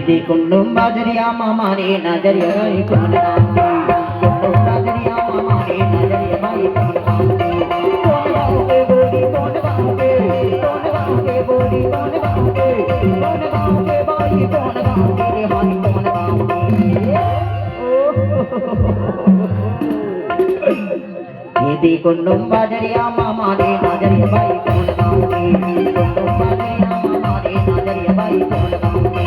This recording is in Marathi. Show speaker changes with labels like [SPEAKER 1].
[SPEAKER 1] यदि कुंडुम बाजरिया मामा रे नजरिया भाई कौन गाँव कुंडुम बाजरिया मामा रे नजरिया भाई कौन गाँव के बोली कौन गाँव के बोली कौन गाँव के भाई कौन गाँव के रे हाय कौन गाँव के यदि कुंडुम बाजरिया मामा रे नजरिया भाई कौन गाँव के कुंडुम बाजरिया मामा रे नजरिया भाई कौन गाँव के